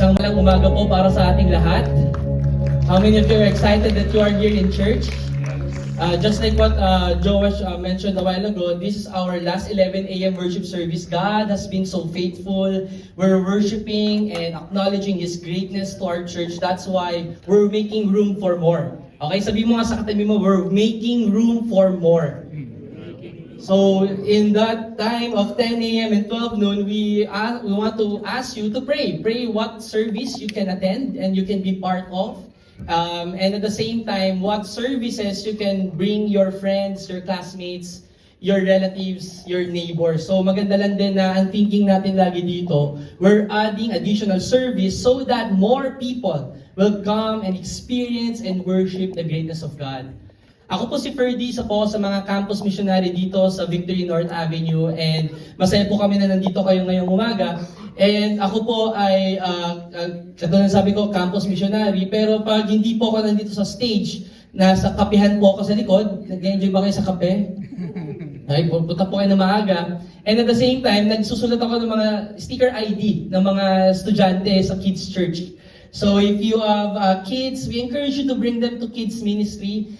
Isang malang umaga po para sa ating lahat. How many of you are excited that you are here in church? Just like what Joash mentioned a while ago, this is our last 11 a.m. worship service. God has been so faithful. We're worshiping and acknowledging His greatness to our church. That's why we're making room for more. Okay, sabi mo nga sa katabi mo, we're making room for more. So, in that time of 10 a.m. and 12 noon, we want to ask you to pray. Pray what service you can attend and you can be part of. And at the same time, what services you can bring your friends, your classmates, your relatives, your neighbors. So, maganda lang din na ang thinking natin lagi dito, we're adding additional service so that more people will come and experience and worship the greatness of God. Ako po si Ferdy, isa po sa mga campus missionary dito sa Victory North Avenue, and masaya po kami na nandito kayo ngayong umaga. And ako po ay, katulad sabi ko, campus missionary, pero pag hindi po ako nandito sa stage, nasa kapihan po ako sa likod. Nag-enjoy ba kayo sa kape? Ay, punta po kayo na maaga. And at the same time, nagsusulat ako ng mga sticker ID ng mga estudyante sa Kids Church. So if you have kids, we encourage you to bring them to Kids Ministry.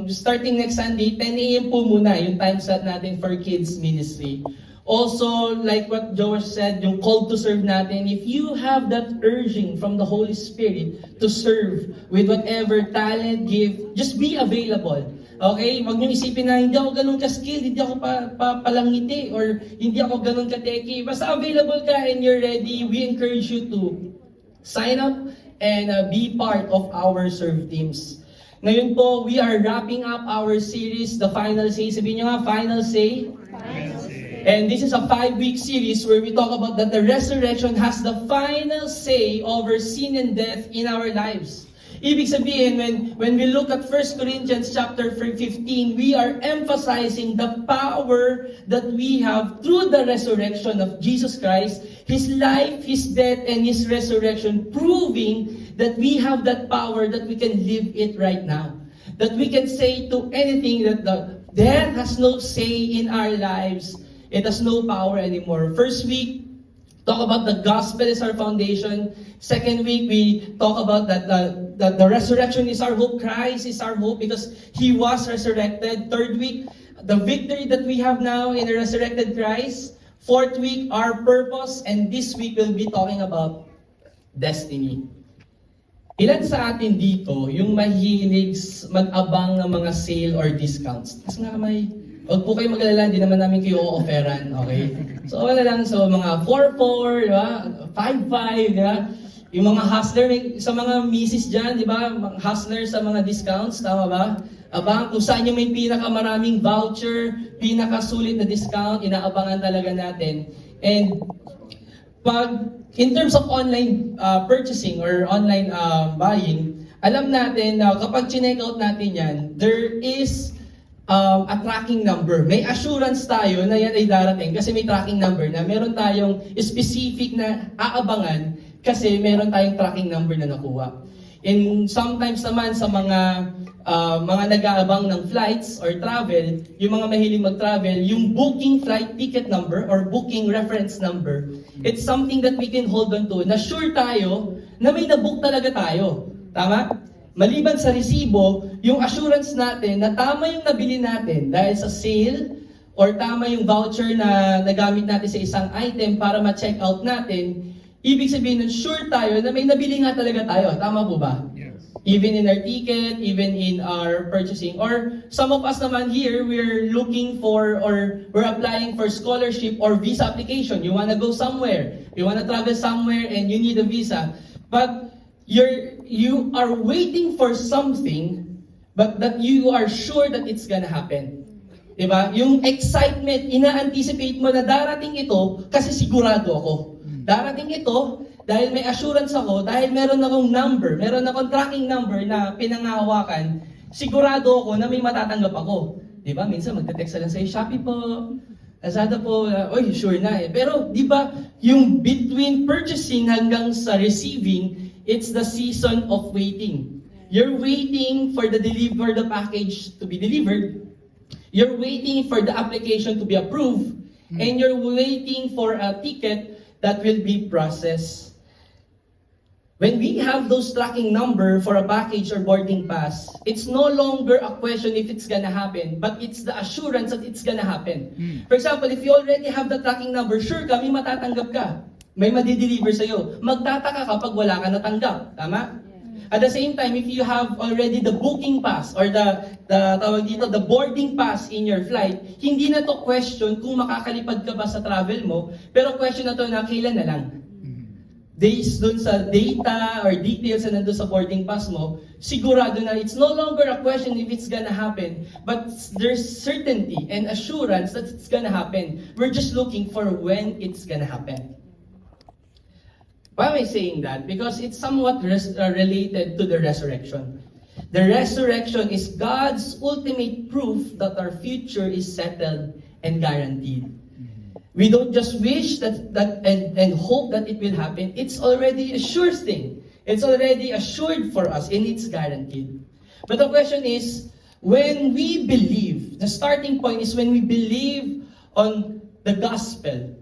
Starting next Sunday, 10 a.m. po muna yung time slot natin for kids ministry. Also, like what Joash said, yung call to serve natin, if you have that urging from the Holy Spirit to serve with whatever talent, gift, just be available. Okay? Huwag niyong isipin na hindi ako ganun ka-skill, hindi ako palangiti, or hindi ako ganun ka-techy. Basta available ka and you're ready, we encourage you to sign up and be part of our serve teams. Ngayon po, we are wrapping up our series, The Final Say. Sabihin nyo nga, Final Say. Final say. And this is a 5-week series where we talk about that the resurrection has the final say over sin and death in our lives. Ibig sabihin, when we look at 1 Corinthians chapter 15, we are emphasizing the power that we have through the resurrection of Jesus Christ, His life, His death, and His resurrection, proving that we have that power that we can live it right now. That we can say to anything that the death has no say in our lives. It has no power anymore. First week, talk about the gospel is our foundation. Second week, we talk about that the resurrection is our hope. Christ is our hope because He was resurrected. Third week, the victory that we have now in the resurrected Christ. Fourth week, our purpose. And this week, we'll be talking about destiny. Ilan sa atin dito yung mahilig mag-abang ng mga sale or discounts? Kasi nga huwag po kayo mag-alala, hindi naman namin kayo o-offeran, okay? So wala lang, so mga 4-4, di ba? 5-5, di ba? Yung mga hustler, sa mga misis dyan, di ba? Hustler sa mga discounts, tama ba? Abang, kung saan yung may pinakamaraming voucher, pinakasulit na discount, inaabangan talaga natin. And in terms of online purchasing or online buying, alam natin na kapag chinek out natin yan, there is a tracking number. May assurance tayo na yan ay darating kasi may tracking number na meron tayong specific na aabangan kasi meron tayong tracking number na nakuha. And sometimes naman sa mga nag-aabang ng flights or travel, yung mga mahiling mag-travel, yung booking flight ticket number or booking reference number, it's something that we can hold on to. Na sure tayo na may nabook talaga tayo. Tama? Maliban sa resibo, yung assurance natin na tama yung nabili natin dahil sa sale or tama yung voucher na nagamit natin sa isang item para ma-check out natin, ibig sabihin nun, sure tayo na may nabili nga talaga tayo. Tama po ba? Yes. Even in our ticket, even in our purchasing. Or some of us naman here, we're looking for or we're applying for scholarship or visa application. You wanna go somewhere. You wanna travel somewhere and you need a visa. But you are waiting for something, but that you are sure that it's gonna happen. Diba? Yung excitement, ina-anticipate mo na darating ito kasi sigurado ako. Darating ito dahil may assurance ako, dahil meron akong number, meron akong tracking number na pinangahawakan, sigurado ako na may matatanggap ako. Di ba? Minsan magte-text lang sa'yo, Shopee po, Lazada po, oy, sure na eh. Pero di ba, yung between purchasing hanggang sa receiving, it's the season of waiting. You're waiting for the package to be delivered. You're waiting for the application to be approved. And you're waiting for a ticket that will be processed. When we have those tracking number for a package or boarding pass, it's no longer a question if it's gonna happen, but it's the assurance that it's gonna happen. For example, if you already have the tracking number, sure ka, may matatanggap ka. May madideliver sa'yo. Magtataka ka pag wala ka natanggap. Tama? At the same time, if you have already the booking pass or the boarding pass in your flight, hindi na to question kung makakalipad ka ba sa travel mo, pero question na to na kailan na lang. Based dun sa data or details na nandun sa boarding pass mo, sigurado na it's no longer a question if it's gonna happen, but there's certainty and assurance that it's gonna happen. We're just looking for when it's gonna happen. Why am I saying that? Because it's somewhat related to the resurrection. The resurrection is God's ultimate proof that our future is settled and guaranteed. We don't just wish that and hope that it will happen. It's already a sure thing. It's already assured for us and it's guaranteed. But the question is, when we believe, the starting point is when we believe on the gospel.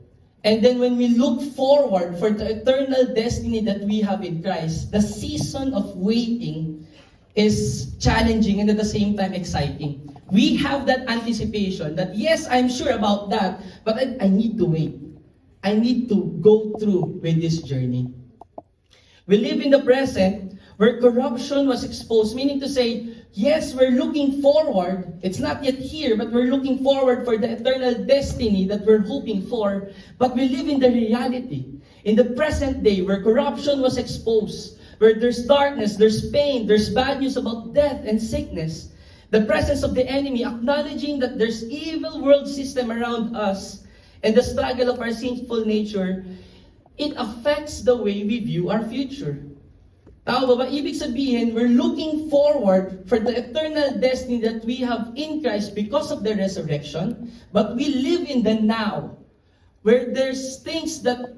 And then when we look forward for the eternal destiny that we have in Christ, the season of waiting is challenging and at the same time exciting. We have that anticipation that yes, I'm sure about that, but I need to wait. I need to go through with this journey. We live in the present where corruption was exposed, meaning to say, yes, we're looking forward. It's not yet here, but we're looking forward for the eternal destiny that we're hoping for. But we live in the reality, in the present day where corruption was exposed, where there's darkness, there's pain, there's bad news about death and sickness. The presence of the enemy, acknowledging that there's evil world system around us and the struggle of our sinful nature, it affects the way we view our future. Tama ba? Ibig sabihin, we're looking forward for the eternal destiny that we have in Christ because of the resurrection, but we live in the now, where there's things that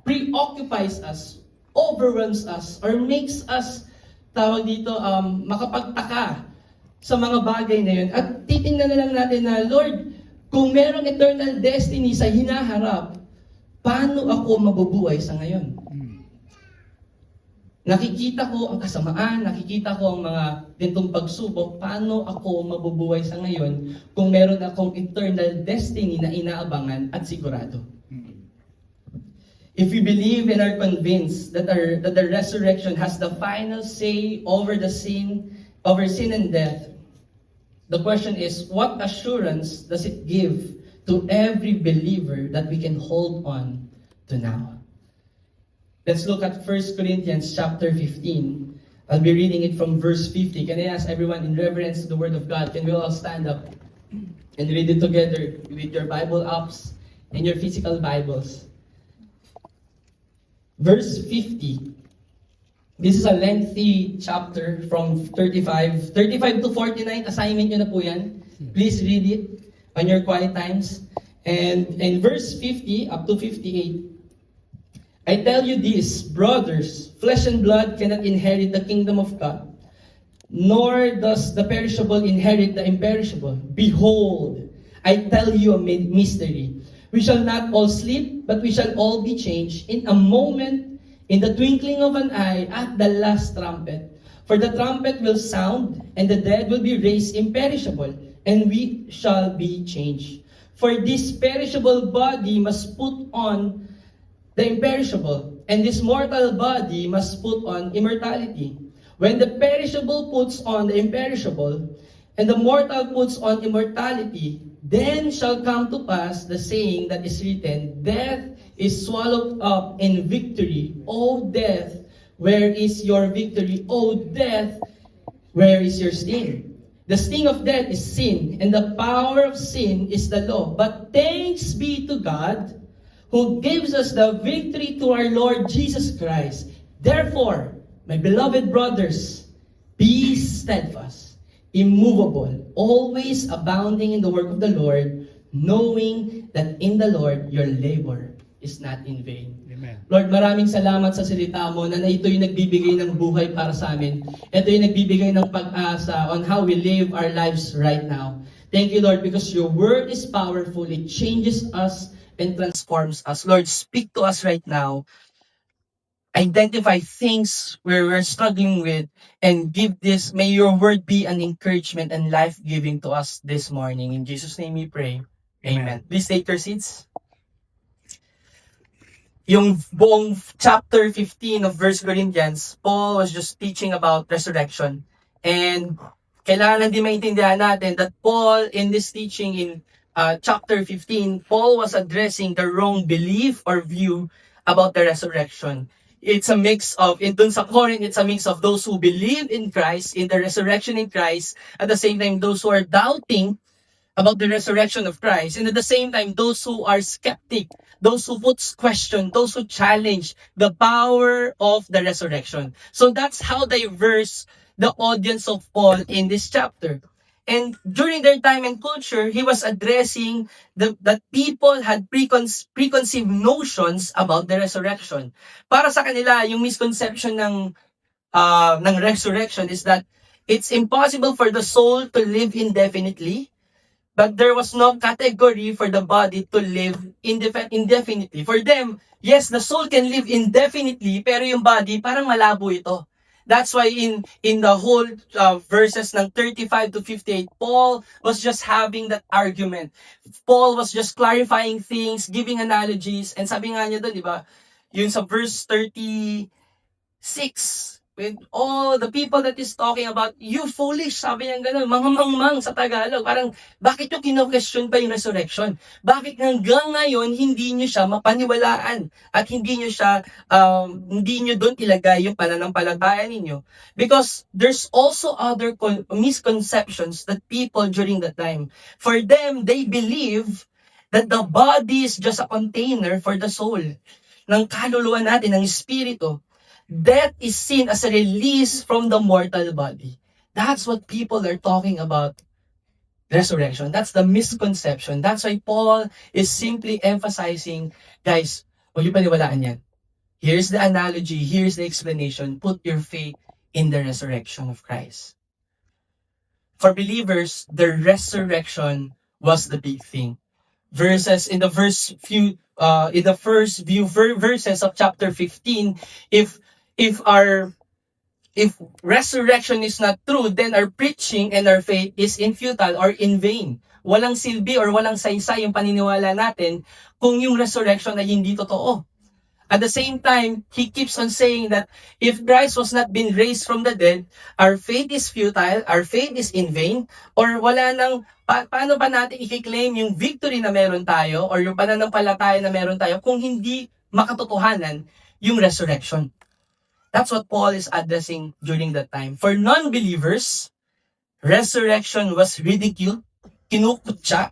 preoccupies us, overwhelms us, or makes us, makapagtaka sa mga bagay na yun. At titingnan na lang natin na, Lord, kung merong eternal destiny sa hinaharap, paano ako mabubuhay sa ngayon? Nakikita ko ang kasamaan, nakikita ko ang mga gantong pagsubok, paano ako mabubuhay sa ngayon kung meron akong eternal destiny na inaabangan at sigurado? If we believe and are convinced that the resurrection has the final say over sin and death, the question is, what assurance does it give to every believer that we can hold on to now? Let's look at 1 Corinthians chapter 15. I'll be reading it from verse 50. Can I ask everyone in reverence to the Word of God, can we all stand up and read it together with your Bible apps and your physical Bibles? Verse 50. This is a lengthy chapter from 35 to 49. Assignment nyo na po yan. Please read it on your quiet times. And in verse 50 up to 58, I tell you this, brothers, flesh and blood cannot inherit the kingdom of God, nor does the perishable inherit the imperishable. Behold, I tell you a mystery. We shall not all sleep, but we shall all be changed in a moment, in the twinkling of an eye, at the last trumpet. For the trumpet will sound, and the dead will be raised imperishable, and we shall be changed. For this perishable body must put on the imperishable, and this mortal body must put on immortality. When the perishable puts on the imperishable, and the mortal puts on immortality, then shall come to pass the saying that is written, death is swallowed up in victory. O death, where is your victory? O death, where is your sting? The sting of death is sin, and the power of sin is the law. But thanks be to God, who gives us the victory to our Lord Jesus Christ. Therefore, my beloved brothers, be steadfast, immovable, always abounding in the work of the Lord, knowing that in the Lord your labor is not in vain. Amen. Lord, maraming salamat sa salita mo na ito yung nagbibigay ng buhay para sa amin. Ito yung nagbibigay ng pag-asa on how we live our lives right now. Thank you, Lord, because your word is powerful. It changes us and transforms us. Lord, speak to us right now. identify things where we're struggling with, and may your word be an encouragement and life-giving to us this morning. In Jesus' name we pray. Amen. Please take your seats. Yung buong chapter 15 of 1 Corinthians, Paul was just teaching about resurrection. And kailangan din maintindihan natin that Paul, in this teaching in chapter 15, Paul was addressing the wrong belief or view about the resurrection. It's a mix of, dun sa Corinth, it's a mix of those who believe in Christ, in the resurrection in Christ, at the same time, those who are doubting about the resurrection of Christ, and at the same time, those who are skeptic, those who put question, those who challenge the power of the resurrection. So that's how diverse the audience of Paul in this chapter. And during their time and culture, he was addressing that people had preconceived notions about the resurrection. Para sa kanila, yung misconception ng resurrection is that it's impossible for the soul to live indefinitely, but there was no category for the body to live indefinitely. For them, yes, the soul can live indefinitely, pero yung body, parang malabo ito. That's why in the whole verses ng 35 to 58, Paul was just having that argument. Paul was just clarifying things, giving analogies, and sabi nga niya doon, di ba, yun sa verse 36, with all the people that is talking about, you foolish, sabi niya gano'n, mga mangmang sa Tagalog. Parang, bakit yung kino-question pa yung resurrection? Bakit hanggang ngayon, hindi nyo siya mapaniwalaan? At hindi nyo doon ilagay yung pananampalataya ninyo? Because there's also other misconceptions that people during that time, for them, they believe that the body is just a container for the soul. Ng kaluluwa natin, ng espiritu. Death is seen as a release from the mortal body. That's what people are talking about resurrection. That's the misconception. That's why Paul is simply emphasizing, guys, huwag niyo paniwalaan yan. Here's the analogy, here's the explanation. Put your faith in the resurrection of Christ. For believers, the resurrection was the big thing. In the first few verses of chapter 15, if resurrection is not true, then our preaching and our faith is infutile or in vain. Walang silbi or walang saysay yung paniniwala natin kung yung resurrection ay hindi totoo. At the same time, he keeps on saying that if Christ was not been raised from the dead, our faith is futile, our faith is in vain, or wala nang, paano ba natin i-claim yung victory na meron tayo or yung pananampalataya na meron tayo kung hindi makatotohanan yung resurrection. That's what Paul is addressing during that time. For non-believers, resurrection was ridiculed, kinukutsa.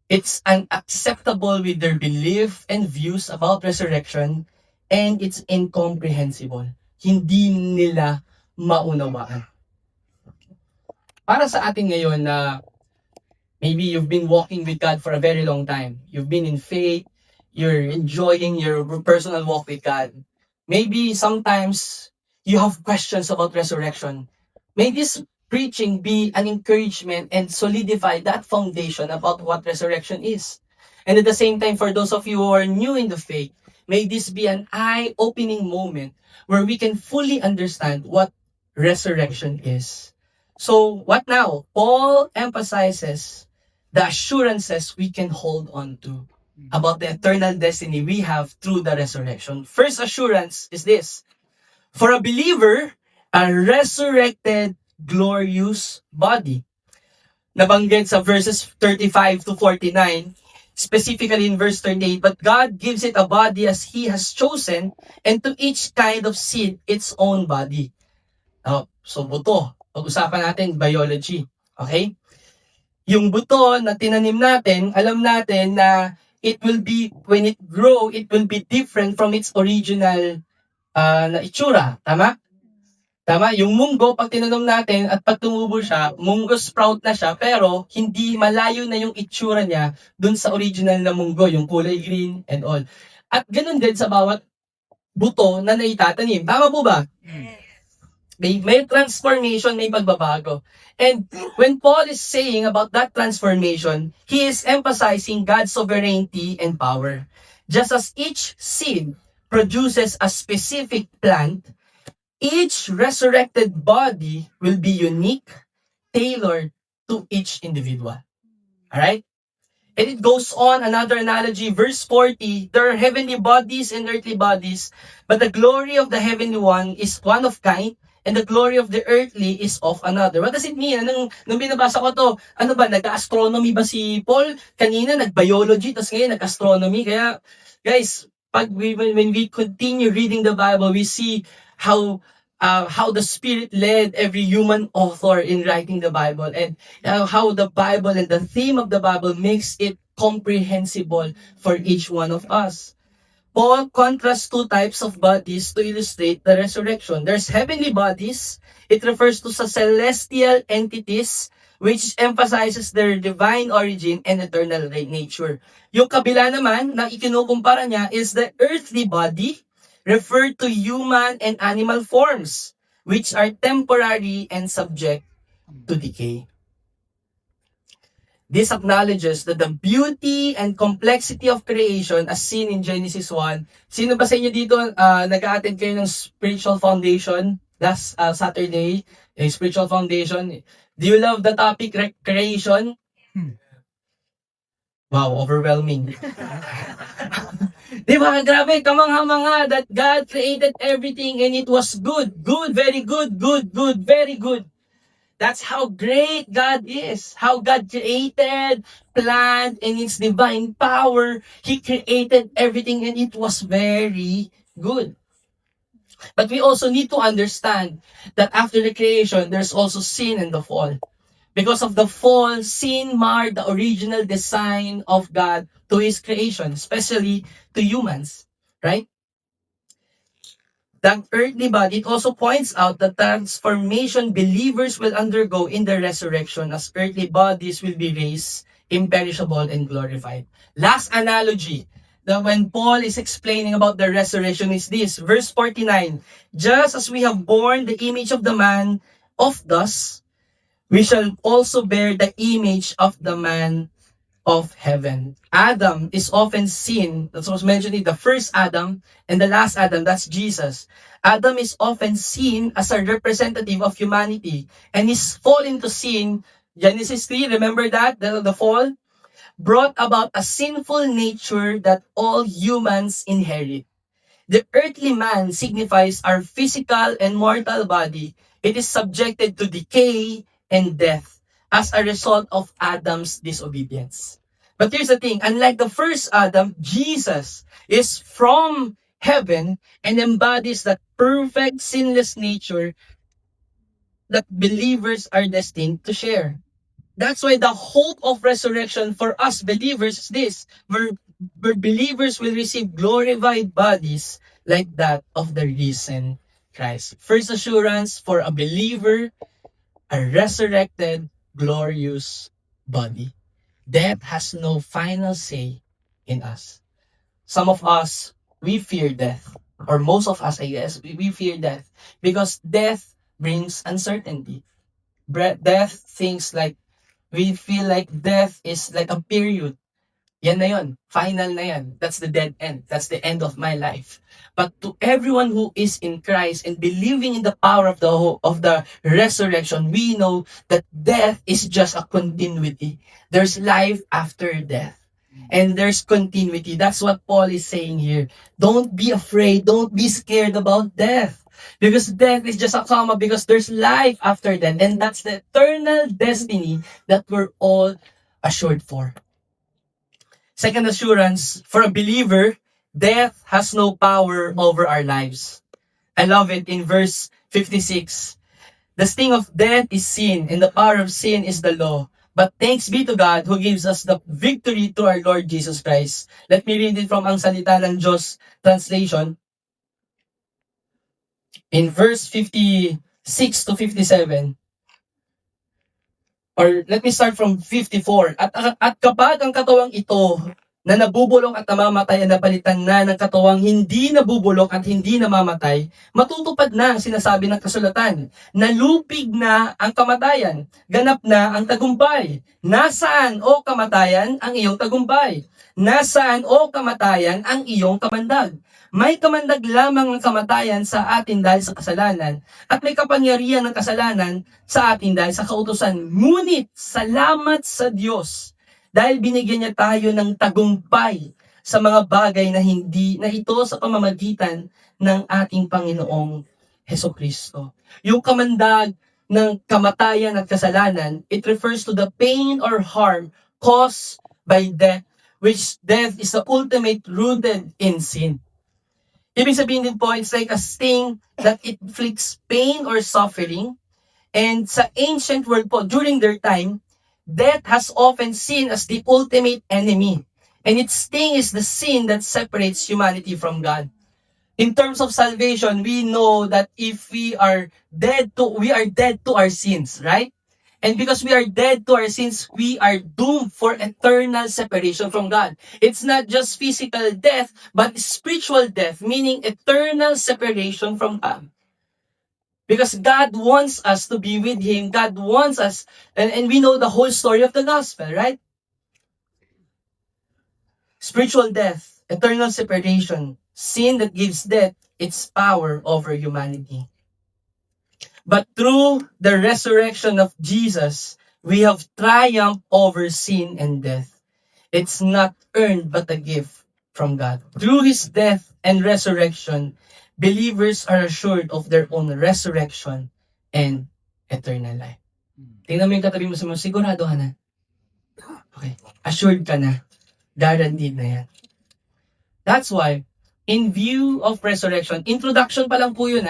It's unacceptable with their belief and views about resurrection, and it's incomprehensible. Hindi nila maunawaan. Para sa atin ngayon na maybe you've been walking with God for a very long time. You've been in faith, you're enjoying your personal walk with God. Maybe sometimes you have questions about resurrection. May this preaching be an encouragement and solidify that foundation about what resurrection is. And at the same time, for those of you who are new in the faith, may this be an eye-opening moment where we can fully understand what resurrection is. So, what now? Paul emphasizes the assurances we can hold on to about the eternal destiny we have through the resurrection. First assurance is this: for a believer, a resurrected, glorious body. Nabanggit sa verses 35 to 49, specifically in verse 38, but God gives it a body as He has chosen, and to each kind of seed, its own body. So buto, pag-usapan natin biology. Okay? Yung buto na tinanim natin, alam natin na it will be, when it grow, it will be different from its original na itsura. Tama? Tama? Yung munggo, pag tinanom natin at pag tumubo siya, munggo sprout na siya, pero hindi malayo na yung itsura niya dun sa original na munggo, yung kulay green and all. At ganun din sa bawat buto na naitatanim. Tama po ba? May transformation, may pagbabago. And when Paul is saying about that transformation, he is emphasizing God's sovereignty and power. Just as each seed produces a specific plant, each resurrected body will be unique, tailored to each individual. Alright? And it goes on, another analogy, verse 40, there are heavenly bodies and earthly bodies, but the glory of the heavenly one is one of kind, and the glory of the earthly is of another. What does it mean? Nung binabasa ko to, ano ba, nag-astronomy ba si Paul? Kanina, nag-biology, tapos ngayon, nag-astronomy. Kaya, guys, when we continue reading the Bible, we see how the Spirit led every human author in writing the Bible, and how the Bible and the theme of the Bible makes it comprehensible for each one of us. Paul contrasts two types of bodies to illustrate the resurrection. There's heavenly bodies. It refers to celestial entities which emphasizes their divine origin and eternal nature. Yung kabila naman na ikinukumpara niya is the earthly body, referred to human and animal forms, which are temporary and subject to decay. This acknowledges that the beauty and complexity of creation as seen in Genesis 1. Sino ba sa inyo dito nag-a-attend kayo ng spiritual foundation last Saturday? Yung spiritual foundation. Do you love the topic creation? Wow, overwhelming. Diba? Grabe, kamangha-mangha that God created everything and it was good. Good, very good, good, good, very good. That's how great God is. How God created, planned, and its divine power. He created everything and it was very good. But we also need to understand that after the creation, there's also sin and the fall. Because of the fall, sin marred the original design of God to His creation, especially to humans, right? The earthly body, it also points out the transformation believers will undergo in the resurrection as earthly bodies will be raised, imperishable, and glorified. Last analogy, that when Paul is explaining about the resurrection is this, verse 49, just as we have borne the image of the man of dust, we shall also bear the image of the man of heaven. Adam is often seen, that was mentioned in the first Adam and the last Adam, that's Jesus. Adam is often seen as a representative of humanity, and his fall into sin, Genesis 3, remember that, the fall, brought about a sinful nature that all humans inherit. The earthly man signifies our physical and mortal body. It is subjected to decay and death as a result of Adam's disobedience. But here's the thing, unlike the first Adam, Jesus is from heaven and embodies that perfect, sinless nature that believers are destined to share. That's why the hope of resurrection for us believers is this, where believers will receive glorified bodies like that of the risen Christ. First assurance for a believer, a resurrected, glorious body. Death has no final say in us. Some of us, we fear death. Or most of us, I guess, we fear death. Because death brings uncertainty. Death things like, we feel like death is like a period. Yan na yun. Final na yan. That's the dead end. That's the end of my life. But to everyone who is in Christ and believing in the power of the resurrection, we know that death is just a continuity. There's life after death. And there's continuity. That's what Paul is saying here. Don't be afraid. Don't be scared about death. Because death is just a comma, because there's life after death. And that's the eternal destiny that we're all assured for. Second assurance, for a believer, death has no power over our lives. I love it in verse 56. The sting of death is sin, and the power of sin is the law. But thanks be to God who gives us the victory through our Lord Jesus Christ. Let me read it from Ang Salita ng Diyos translation. In verse 56 to 57, or let me start from 54. At kapag ang katawang ito na nabubulok at namamatay ay napalitan na ng katawang hindi nabubulok at hindi namamatay, matutupad na ang sinasabi ng kasulatan. Nalupig na ang kamatayan, ganap na ang tagumpay. Nasaan, o kamatayan, ang iyong tagumpay? Nasaan, o kamatayan, ang iyong kamandag? May kamandag lamang ang kamatayan sa atin dahil sa kasalanan, at may kapangyarihan ng kasalanan sa atin dahil sa kautusan. Ngunit, salamat sa Diyos dahil binigyan niya tayo ng tagumpay sa mga bagay na ito sa pamamagitan ng ating Panginoong Hesukristo. Yung kamandag ng kamatayan at kasalanan, it refers to the pain or harm caused by death, which death is the ultimate rooted in sin. Ibig sabihin din po, it's like a sting that inflicts pain or suffering. And sa ancient world po, during their time, death has often seen as the ultimate enemy. And its sting is the sin that separates humanity from God. In terms of salvation, we know that if we are dead to our sins, right? And because we are dead to our sins, we are doomed for eternal separation from God. It's not just physical death, but spiritual death, meaning eternal separation from God. Because God wants us to be with Him. God wants us, and we know the whole story of the gospel, right? Spiritual death, eternal separation, sin that gives death its power over humanity. But through the resurrection of Jesus, we have triumphed over sin and death. It's not earned but a gift from God. Through His death and resurrection, believers are assured of their own resurrection and eternal life. Tingnan mo yung katabi mo sa mga, sigurado ka na. Okay. Assured ka na. Guaranteed na yan. That's why, in view of resurrection, introduction pa lang po yun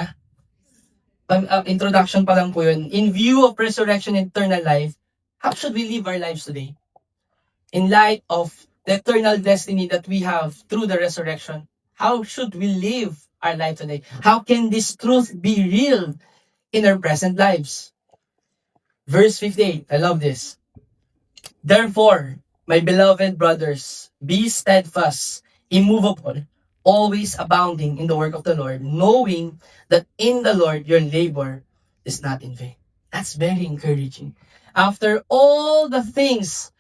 introduction pa lang po yun. In view of resurrection and eternal life, how should we live our lives today? In light of the eternal destiny that we have through the resurrection, how should we live our life today? How can this truth be real in our present lives? Verse 58, I love this. Therefore, my beloved brothers, be steadfast, immovable, always abounding in the work of the Lord, knowing that in the Lord your labor is not in vain. That's very encouraging. After all the things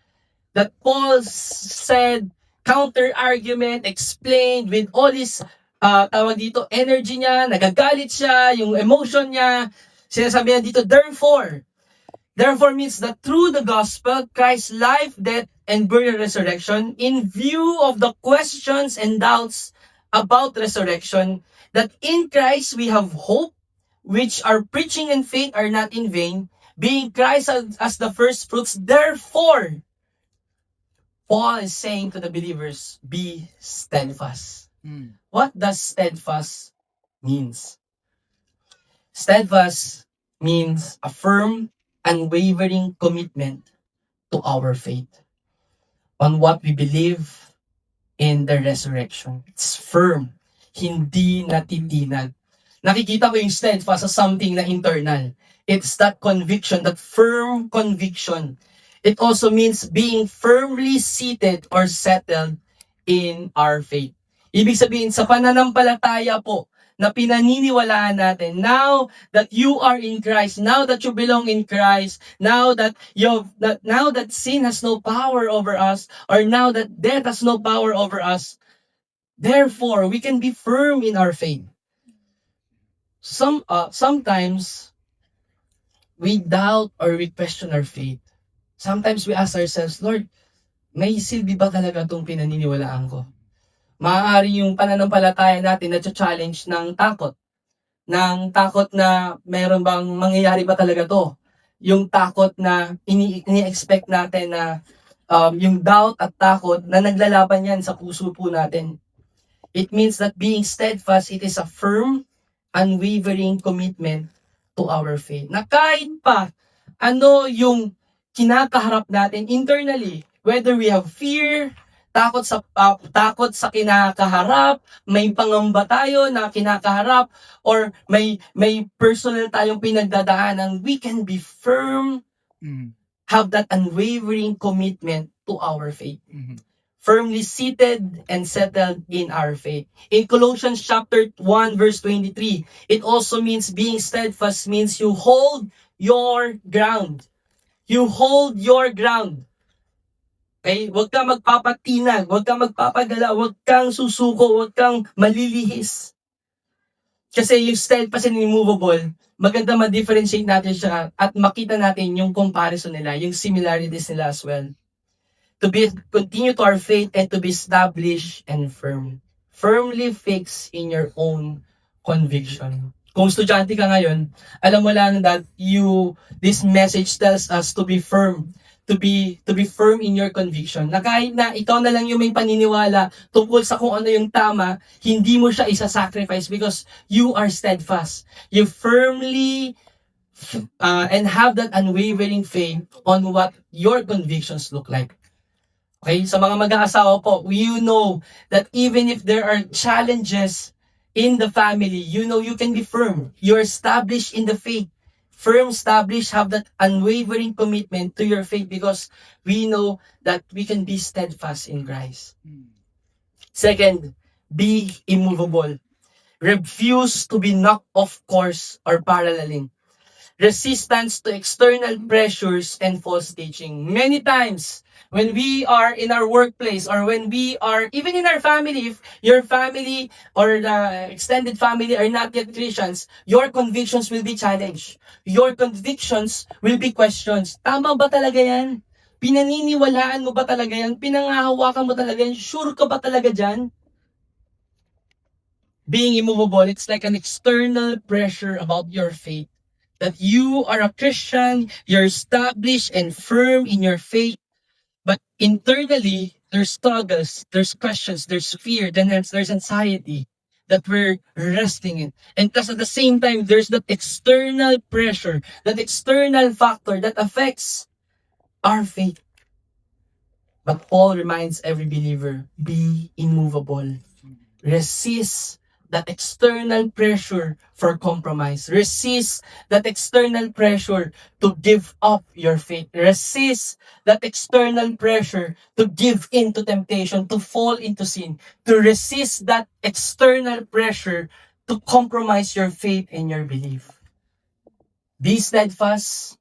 that Paul said, counter-argument, explained with all his, energy niya, nagagalit siya, yung emotion niya, sinasabi niya dito, Therefore means that through the gospel, Christ's life, death, and burial resurrection, in view of the questions and doubts about resurrection, that in Christ we have hope, which our preaching and faith are not in vain, being Christ as the first fruits. Therefore, Paul is saying to the believers, be steadfast. What does steadfast means? Steadfast means a firm, unwavering commitment to our faith on what we believe in the resurrection. It's firm, hindi natitinag. Nakikita ko yung steadfast sa something na internal. It's that conviction, that firm conviction. It also means being firmly seated or settled in our faith. Ibig sabihin, sa pananampalataya po, na pinaniniwalaan natin, now that you are in Christ, now that you belong in Christ, now that sin has no power over us, or now that death has no power over us, therefore we can be firm in our faith. Sometimes we doubt or we question our faith. Sometimes we ask ourselves, Lord, may silbi ba talaga itong pinaniniwalaan ko? Maaari yung pananampalataya natin na challenge ng takot na meron bang mangyayari ba talaga to? Yung takot na ini-expect natin na yung doubt at takot na naglalaban yan sa puso po natin. It means that being steadfast, it is a firm, unwavering commitment to our faith. Na kahit pa ano yung kinakaharap natin internally, whether we have fear, takot sa kinakaharap, may pangamba tayo na kinakaharap, or may personal tayong pinagdadaanan, we can be firm, have that unwavering commitment to our faith. firmly seated and settled in our faith. In Colossians chapter 1 verse 23, it also means being steadfast means you hold your ground. You hold your ground. Okay? Huwag kang magpapatinag, huwag kang magpapagala, huwag kang susuko, huwag kang malilihis. Kasi yung steadfast and immovable, maganda ma-differentiate natin siya at makita natin yung comparison nila, yung similarities nila as well. To be continue to our faith and to be established and firm. Firmly fixed in your own conviction. Kung estudyante ka ngayon, alam mo lang that this message tells us to be firm, to be firm in your conviction. Na kahit na ikaw na lang yung may paniniwala tungkol sa kung ano yung tama, hindi mo siya isa-sacrifice because you are steadfast. You firmly and have that unwavering faith on what your convictions look like. Okay, sa mga mag-aasawa po, you know that even if there are challenges in the family, you know you can be firm. You're established in the faith. Firm, established, have that unwavering commitment to your faith because we know that we can be steadfast in Christ. Second, be immovable. Refuse to be knocked off course or paralleling. Resistance to external pressures and false teaching. Many times, when we are in our workplace or when we are even in our family, if your family or the extended family are not yet Christians, your convictions will be challenged. Your convictions will be questioned. Tama ba talaga yan? Pinaniniwalaan mo ba talaga yan? Pinangahawakan mo talaga yan? Sure ka ba talaga dyan? Being immovable, it's like an external pressure about your faith. That you are a Christian, you're established and firm in your faith, but internally, there's struggles, there's questions, there's fear, then there's anxiety that we're resting in. And plus at the same time, there's that external pressure, that external factor that affects our faith. But Paul reminds every believer, be immovable. Resist that external pressure for compromise. Resist that external pressure to give up your faith. Resist that external pressure to give in to temptation, to fall into sin. To resist that external pressure to compromise your faith and your belief. Be steadfast,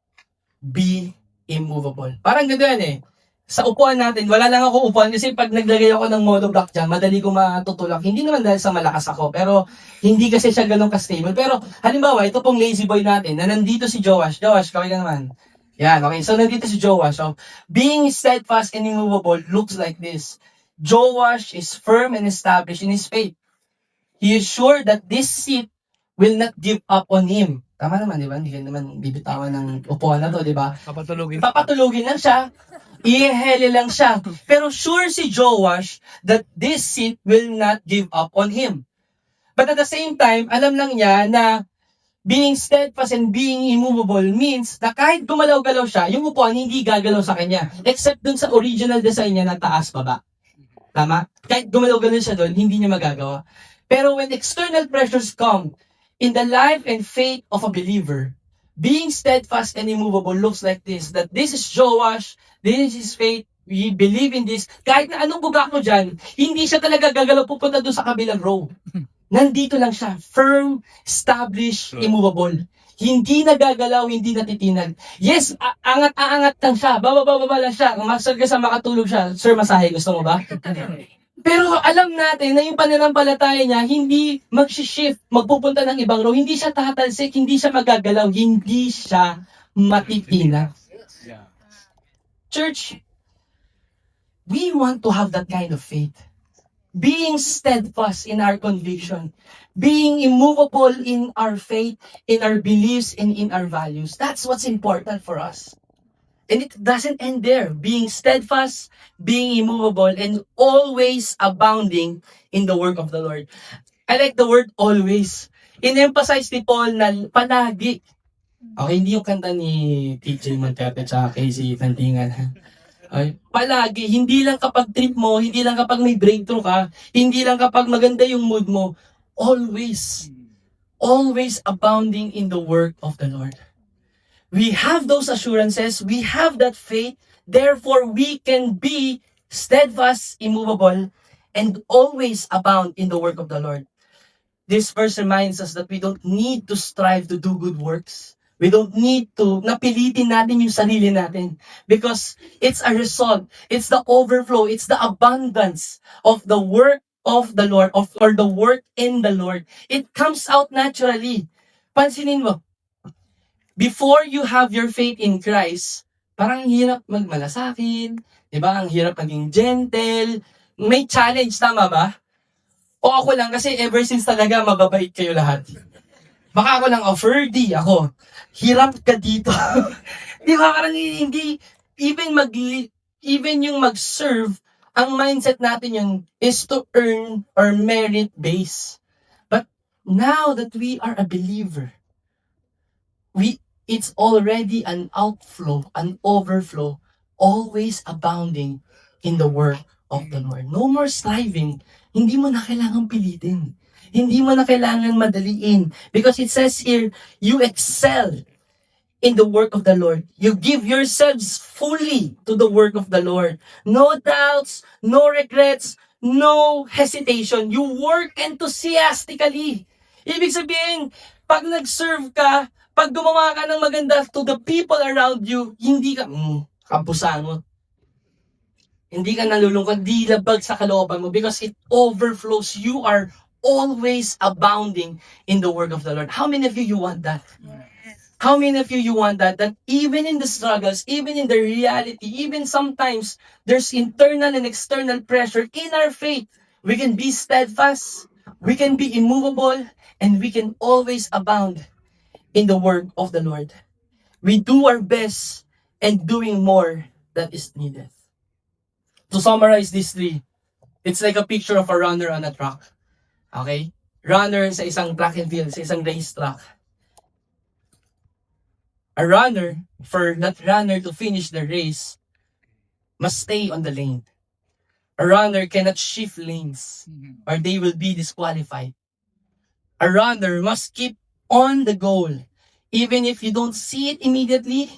be immovable. Parang gano'n eh. Sa upuan natin, wala lang ako upuan kasi pag naglagay ako ng monoblock dyan, madali ko matutulak. Hindi naman dahil sa malakas ako, pero hindi kasi siya ganun ka-stable. Pero halimbawa, ito pong lazy boy natin, na nandito si Joash. Joash, kaway ka naman. Yan, okay. So nandito si Joash. So, being steadfast and immovable looks like this. Joash is firm and established in his faith. He is sure that this seat will not give up on him. Tama naman, di ba? Hindi ka naman bibitawan ng upuan na to, di ba? Papatulugin lang siya. Ihele lang siya. Pero sure si Joash that this seat will not give up on him. But at the same time, alam lang niya na being steadfast and being immovable means na kahit gumalaw-galaw siya, yung upuan hindi gagalaw sa kanya. Except dun sa original design niya na taas-baba. Tama? Kahit gumalaw-galaw siya dun, hindi niya magagawa. Pero when external pressures come in the life and faith of a believer, being steadfast and immovable looks like this. That this is Joash, this is his faith, we believe in this. Kahit na anong bugak mo dyan, hindi siya talaga gagalaw pupunta doon sa kabilang row. Nandito lang siya, firm, established, immovable. Hindi nagagalaw, hindi natitinag. Yes, aangat lang siya, bababa lang siya. Masal ka sa makatulog siya. Sir, masahe, gusto mo ba? Pero alam natin na yung pananampalataya niya, hindi mag-shift, magpupunta ng ibang row, hindi siya tatalsik, hindi siya magagalaw, hindi siya matitinag. Church, we want to have that kind of faith. Being steadfast in our conviction, being immovable in our faith, in our beliefs, and in our values. That's what's important for us. And it doesn't end there. Being steadfast, being immovable, and always abounding in the work of the Lord. I like the word always. In-emphasize ni Paul na palagi. Okay, hindi yung kanta ni TJ Monterte at Casey Tantingan. Okay, palagi, hindi lang kapag trip mo, hindi lang kapag may breakthrough ka, hindi lang kapag maganda yung mood mo, always. Always abounding in the work of the Lord. We have those assurances, we have that faith, therefore we can be steadfast, immovable, and always abound in the work of the Lord. This verse reminds us that we don't need to strive to do good works. We don't need to napilitin natin yung sarili natin because it's a result. It's the overflow. It's the abundance of the work of the Lord or the work in the Lord. It comes out naturally. Pansinin mo, before you have your faith in Christ, parang ang hirap magmalasakit, di ba? Ang hirap maging gentle. May challenge, tama ba? O ako lang, kasi ever since talaga mababait kayo lahat. Baka ako lang, Ferdy, ako. Hirap ka dito. Di ba? Parang hindi, even yung mag-serve, ang mindset natin yun is to earn or merit base. But now that we are a believer, it's already an outflow, an overflow, always abounding in the work of the Lord. No more striving. Hindi mo na kailangang pilitin. Hindi mo na kailangan madaliin. Because it says here, you excel in the work of the Lord. You give yourselves fully to the work of the Lord. No doubts, no regrets, no hesitation. You work enthusiastically. Ibig sabihin, pag nag-serve ka, pag gumawa ka ng maganda to the people around you, hindi ka, kampusan mo. Hindi ka nalulungkot, di labag sa kalooban mo because it overflows. You are always abounding in the work of the Lord. How many of you want that? How many of you want that? That even in the struggles, even in the reality, even sometimes there's internal and external pressure in our faith, we can be steadfast, we can be immovable, and we can always abound in the work of the Lord. We do our best and doing more that is needed. To summarize these three, it's like a picture of a runner on a track. Okay? Runner sa isang track and field, sa isang race track. A runner, for that runner to finish the race, must stay on the lane. A runner cannot shift lanes or they will be disqualified. A runner must keep on the goal. Even if you don't see it immediately,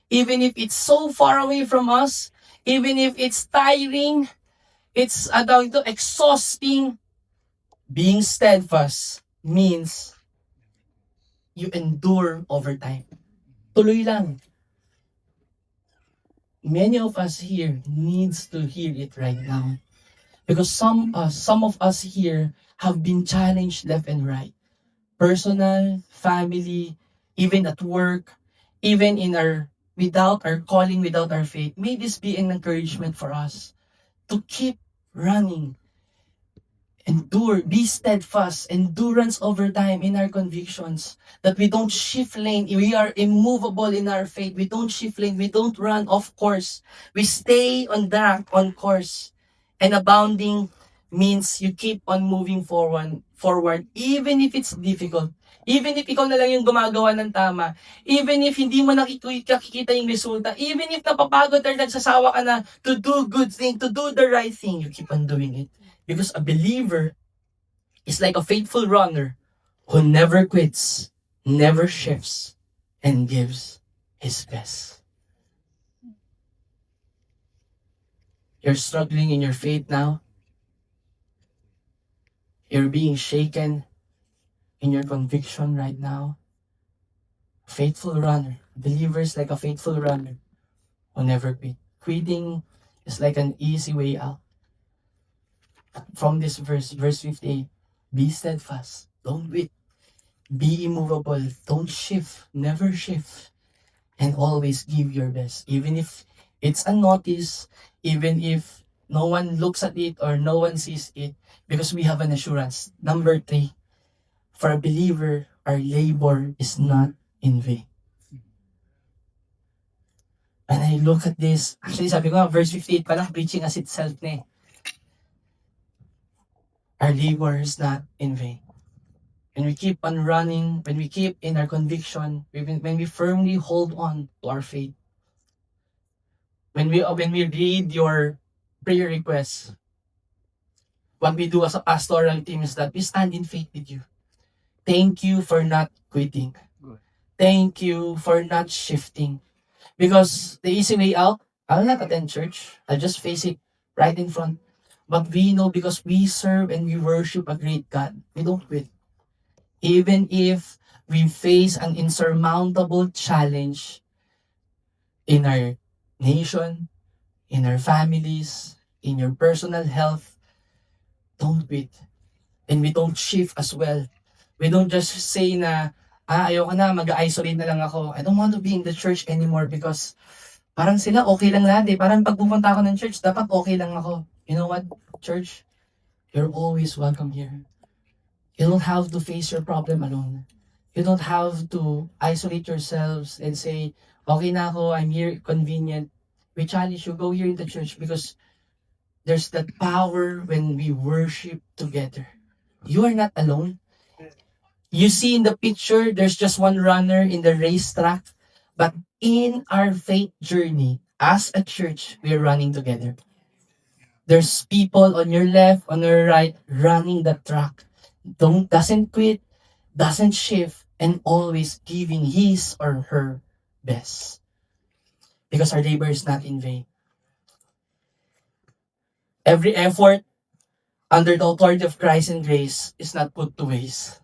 even if it's so far away from us, even if it's tiring, it's exhausting, being steadfast means you endure over time. Tuloy lang. Many of us here needs to hear it right now. Because some of us here have been challenged left and right. Personal, family, even at work, even without our calling, without our faith. May this be an encouragement for us to keep running. Endure, be steadfast, endurance over time in our convictions. That we don't shift lane, we are immovable in our faith. We don't shift lane, we don't run off course. We stay on course. And abounding means you keep on moving forward, even if it's difficult. Even if ikaw na lang yung gumagawa ng tama, even if hindi mo nakikita yung resulta, even if napapagod or nagsasawa ka na to do good thing, to do the right thing, you keep on doing it. Because a believer is like a faithful runner who never quits, never shifts, and gives his best. You're struggling in your faith now. You're being shaken in your conviction right now. Faithful runner. Believers like a faithful runner who never quit. Quitting is like an easy way out. From this verse 58, be steadfast. Don't quit. Be immovable. Don't shift. Never shift. And always give your best. Even if it's unnoticed, even if no one looks at it or no one sees it, because we have an assurance. Number 3, for a believer, our labor is not in vain. And I look at this, actually sabi ko verse 58 pa lang, preaching as itself na eh. Our labor is not in vain. When we keep on running, when we keep in our conviction, when we firmly hold on to our faith, when we read your prayer requests, what we do as a pastoral team is that we stand in faith with you. Thank you for not quitting. Thank you for not shifting. Because the easy way out, I'll not attend church. I'll just face it. right in front. But we know because we serve and we worship a great God, we don't quit. Even if we face an insurmountable challenge in our nation, in our families, in your personal health, don't quit. And we don't shift as well. We don't just say na, ayoko na, mag-isolate na lang ako. I don't want to be in the church anymore because parang sila okay lang lahat eh. Parang pag pupunta ako ng church, dapat okay lang ako. You know what, church? You're always welcome here. You don't have to face your problem alone. You don't have to isolate yourselves and say, okay na ako, I'm here, convenient. We challenge you, go here in the church because there's that power when we worship together. You are not alone. You see in the picture, there's just one runner in the racetrack. But in our faith journey, as a church, we're running together. There's people on your left, on your right, running the track. Doesn't quit, doesn't shift, and always giving his or her best. Because our labor is not in vain. Every effort under the authority of Christ and grace is not put to waste.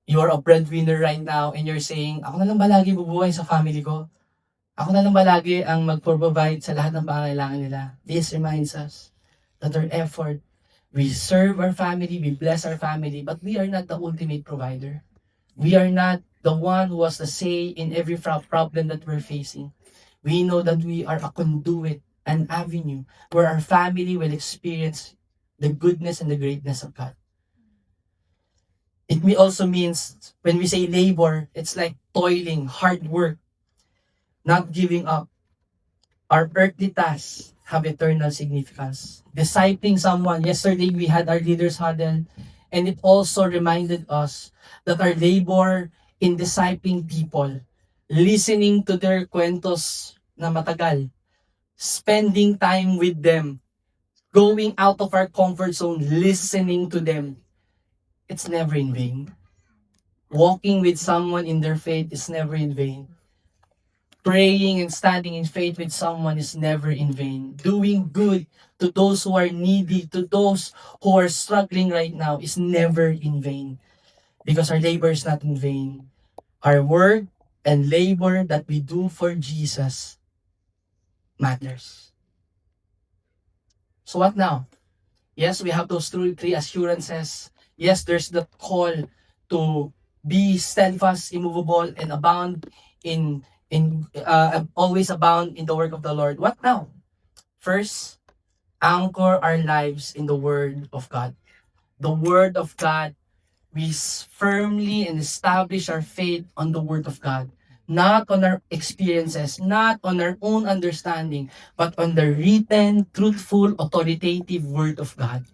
You are a breadwinner right now and you're saying, ako na lang ba lagi bubuhay sa family ko? Ako na lang ba lagi ang mag-provide sa lahat ng pangailangan nila? This reminds us that our effort, we serve our family, we bless our family, but we are not the ultimate provider. We are not the one who has the say in every problem that we're facing. We know that we are a conduit, an avenue where our family will experience the goodness and the greatness of God. It also means when we say labor, it's like toiling, hard work, not giving up. Our earthly tasks have eternal significance. Discipling someone, yesterday we had our leaders huddle, and it also reminded us that our labor in discipling people, listening to their kwentos na matagal, spending time with them, going out of our comfort zone, listening to them, it's never in vain. Walking with someone in their faith is never in vain. Praying and standing in faith with someone is never in vain. Doing good to those who are needy, to those who are struggling right now is never in vain. Because our labor is not in vain. Our work and labor that we do for Jesus matters. So what now? Yes, we have those three assurances. Yes, there's the call to be steadfast, immovable, and abound always abound in the work of the Lord. What now? First, anchor our lives in the Word of God. The Word of God, we firmly and establish our faith on the Word of God. Not on our experiences, not on our own understanding, but on the written, truthful, authoritative Word of God.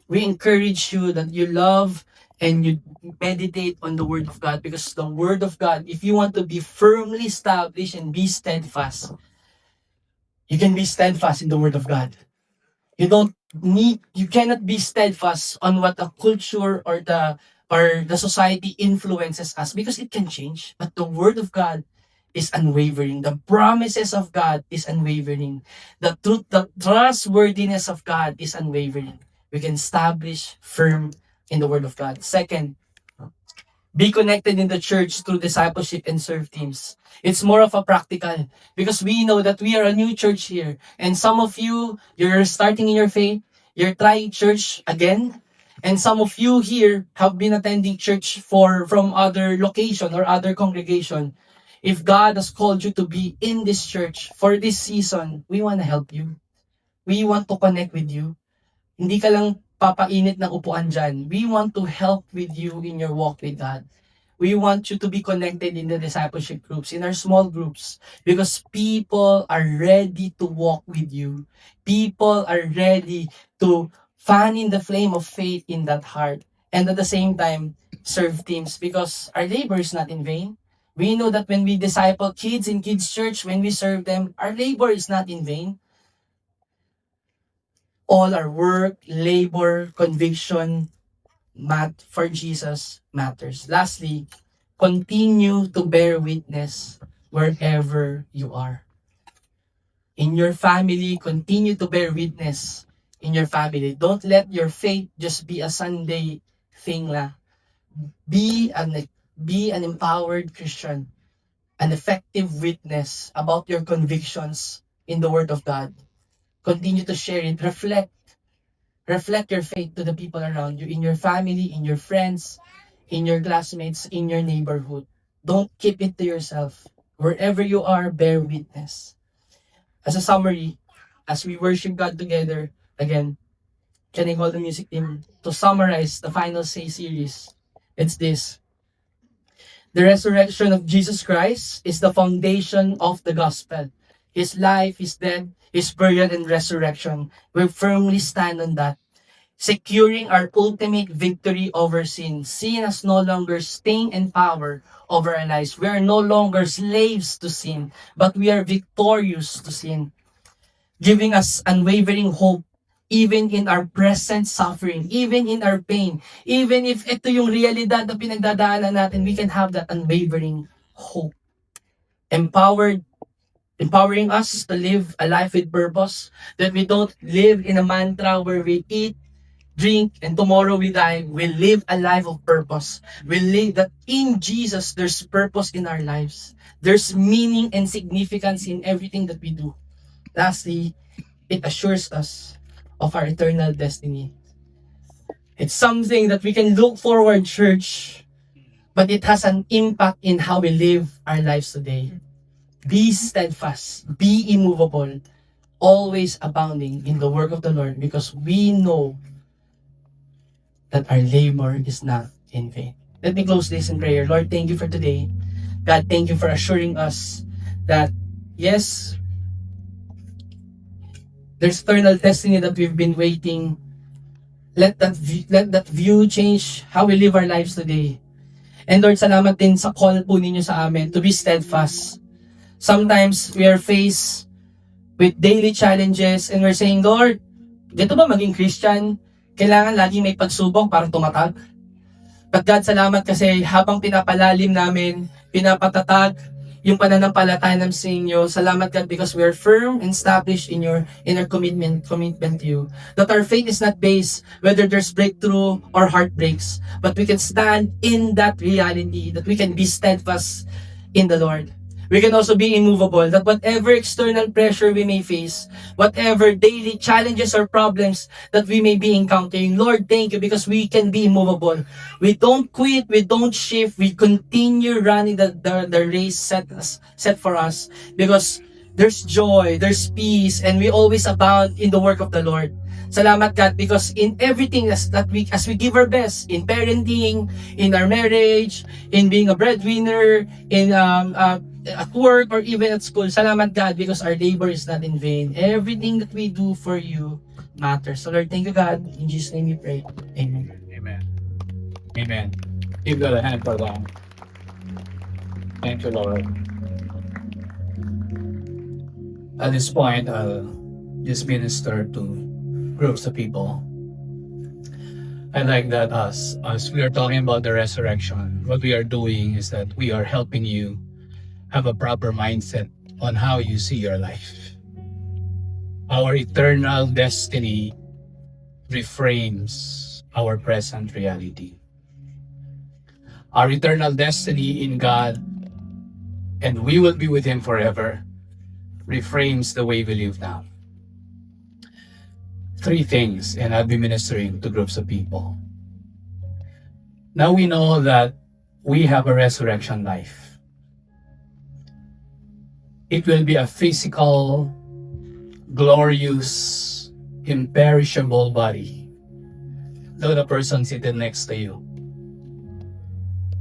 We encourage you that you love and you meditate on the Word of God, because the Word of God, if you want to be firmly established and be steadfast, you can be steadfast in the Word of God. You cannot be steadfast on what the culture or the society influences us, because it can change. But the Word of God is unwavering. The promises of God is unwavering. The truth, the trustworthiness of God is unwavering. We can establish firm in the Word of God. Second, be connected in the church through discipleship and serve teams. It's more of a practical, because we know that we are a new church here. And some of you, you're starting in your faith, you're trying church again. And some of you here have been attending church from other location or other congregation. If God has called you to be in this church for this season, we want to help you. We want to connect with you. Hindi ka lang papainit ng upuan dyan. We want to help with you in your walk with God. We want you to be connected in the discipleship groups, in our small groups, because people are ready to walk with you. People are ready to fan in the flame of faith in that heart. And at the same time, serve teams, because our labor is not in vain. We know that when we disciple kids in kids' church, when we serve them, our labor is not in vain. All our work, labor, conviction, for Jesus matters. Lastly, continue to bear witness wherever you are. In your family, continue to bear witness in your family. Don't let your faith just be a Sunday thing lang. Be an empowered Christian, an effective witness about your convictions in the Word of God. Continue to share it. Reflect your faith to the people around you, in your family, in your friends, in your classmates, in your neighborhood. Don't keep it to yourself. Wherever you are, bear witness. As a summary, as we worship God together, again, can I call the music team to summarize the Final Say series? It's this. The resurrection of Jesus Christ is the foundation of the gospel. His life, His death, His burial, and resurrection. We firmly stand on that, securing our ultimate victory over sin. Sin has no longer sting and power over our lives. We are no longer slaves to sin, but we are victorious to sin, giving us unwavering hope even in our present suffering, even in our pain, even if ito yung realidad na pinagdadaanan natin, we can have that unwavering hope. Empowering us to live a life with purpose, that we don't live in a mantra where we eat, drink, and tomorrow we die. We live a life of purpose. We live that in Jesus, there's purpose in our lives. There's meaning and significance in everything that we do. Lastly, it assures us of our eternal destiny. It's something that we can look forward, church, but it has an impact in how we live our lives today. Be steadfast, be immovable, always abounding in the work of the Lord, because we know that our labor is not in vain. Let me close this in prayer. Lord, thank you for today. God, thank you for assuring us that, yes, there's eternal destiny that we've been waiting. Let that view change how we live our lives today. And Lord, salamat din sa call po ninyo sa amin to be steadfast. Sometimes we are faced with daily challenges and we're saying, Lord, dito ba maging Christian? Kailangan laging may pagsubok para tumatag? But God, salamat kasi habang pinapalalim namin, pinapatatag yung pananampalataya namin sa inyo. Salamat God because we are firm and established in our commitment to you. That our faith is not based whether there's breakthrough or heartbreaks, but we can stand in that reality, that we can be steadfast in the Lord. We can also be immovable, that whatever external pressure we may face, whatever daily challenges or problems that we may be encountering, Lord, thank you because we can be immovable. We don't quit, we don't shift, we continue running the race set for us because there's joy, there's peace, and we always abound in the work of the Lord. Salamat God because in everything as we give our best in parenting, in our marriage, in being a breadwinner, in at work or even at school, salamat God because our labor is not in vain. Everything that we do for you matters. So Lord, thank you God. In Jesus' name we pray. Amen. Amen. Amen. Give God a hand for that. Thank you, Lord. At this point, I'll just minister to groups of people. I like that as we are talking about the resurrection, what we are doing is that we are helping you have a proper mindset on how you see your life. Our eternal destiny reframes our present reality. Our eternal destiny in God, and we will be with Him forever, reframes the way we live now. Three things, and I'll be ministering to groups of people. Now we know that we have a resurrection life. It will be a physical, glorious, imperishable body. Look at the person sitting next to you.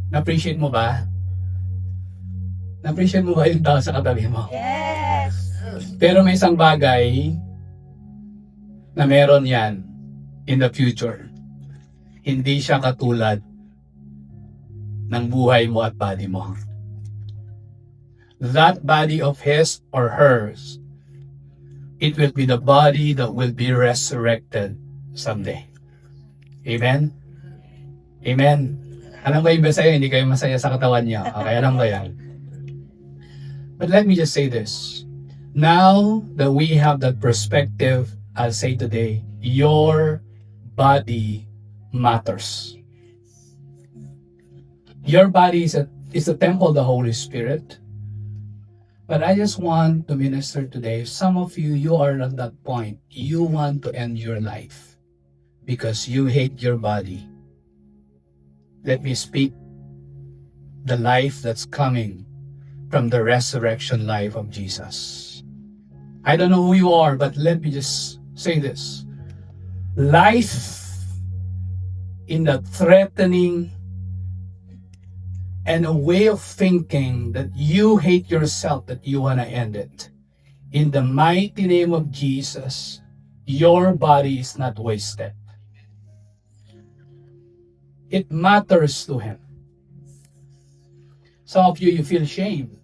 Na-appreciate mo ba? Na-appreciate mo ba yung tao sa katabi mo? Yes! Pero may isang bagay na meron yan in the future. Hindi siya katulad ng buhay mo at body mo. That body of his or hers, it will be the body that will be resurrected someday. Amen? Amen? Alam ko yung sa'yo, hindi kayo masaya sa katawan niya. Okay, alam ko yan. But let me just say this. Now that we have that perspective, I'll say today, your body matters. Your body is a temple of the Holy Spirit. But I just want to minister today. Some of you, you are at that point. You want to end your life because you hate your body. Let me speak the life that's coming from the resurrection life of Jesus. I don't know who you are, but let me just say this. Life in the threatening and a way of thinking that you hate yourself, that you want to end it. In the mighty name of Jesus, your body is not wasted. It matters to Him. Some of you, you feel shame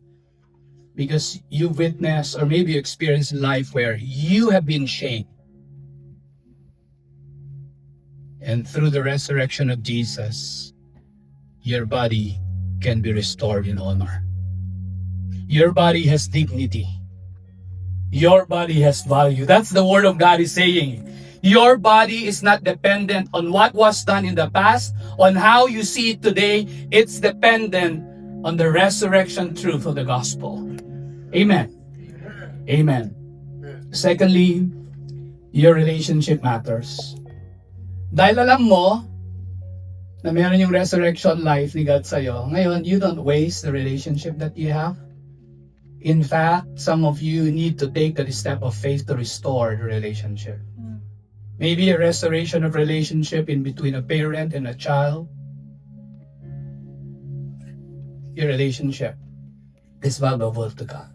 because you witnessed or maybe you experienced life where you have been shamed. And through the resurrection of Jesus, your body can be restored in honor. Your body has dignity. Your body has value. That's the word of God is saying. Your body is not dependent on what was done in the past, on how you see it today. It's dependent on the resurrection truth of the gospel. Amen. Amen. Secondly, your relationship matters. Dahil alam mo na meron yung resurrection life ni God sa'yo, ngayon, you don't waste the relationship that you have. In fact, some of you need to take the step of faith to restore the relationship. Maybe a restoration of relationship in between a parent and a child. Your relationship is valuable to God.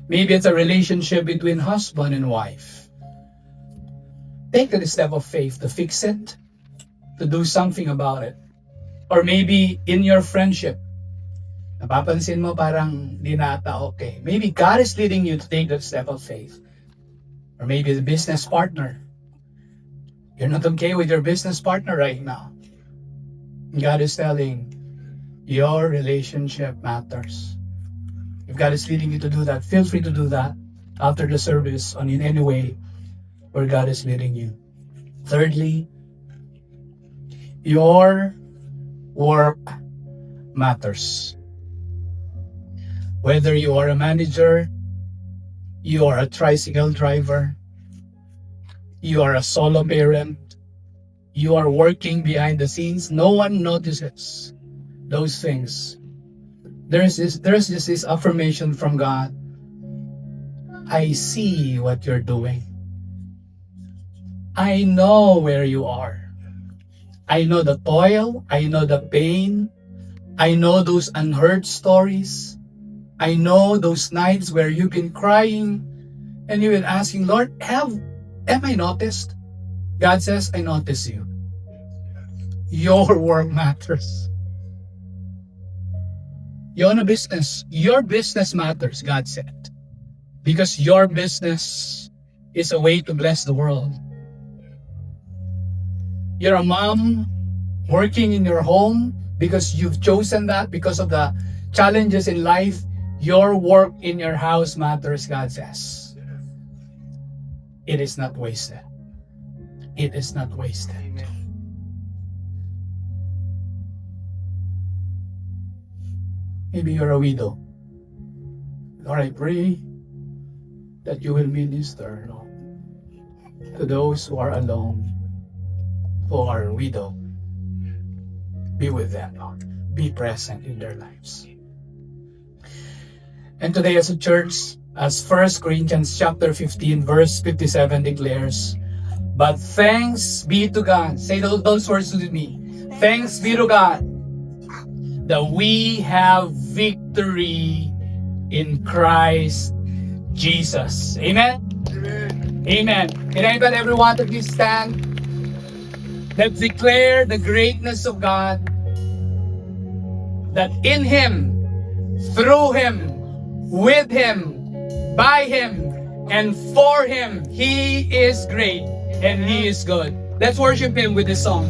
Maybe it's a relationship between husband and wife. Take the step of faith to fix it, to do something about it. Or maybe in your friendship, napapansin mo parang di na ata okay. Maybe God is leading you to take that step of faith. Or maybe the business partner. You're not okay with your business partner right now. God is telling, your relationship matters. If God is leading you to do that, feel free to do that after the service or in any way where God is leading you. Thirdly, your work matters. Whether you are a manager, you are a tricycle driver, you are a solo parent, you are working behind the scenes, no one notices those things. There's just this affirmation from God. I see what you're doing. I know where you are. I know the toil. I know the pain. I know those unheard stories. I know those nights where you've been crying and you've been asking, Lord, am I noticed? God says, I notice you. Your work matters. You own a business. Your business matters, God said. Because your business is a way to bless the world. You're a mom working in your home because you've chosen that because of the challenges in life. Your work in your house matters, God says. It is not wasted. It is not wasted. Maybe you're a widow. Lord, I pray that you will minister, Lord, to those who are alone, who are widow. Be with them, Lord. Be present in their lives. And today as a church, as 1 Corinthians chapter 15, verse 57 declares, but thanks be to God. Say those words with me. Thanks be to God that we have victory in Christ Jesus. Amen? Amen. Can I invite everyone to please stand? Let's declare the greatness of God, that in Him, through Him, with Him, by Him, and for Him, He is great and He is good. Let's worship Him with this song.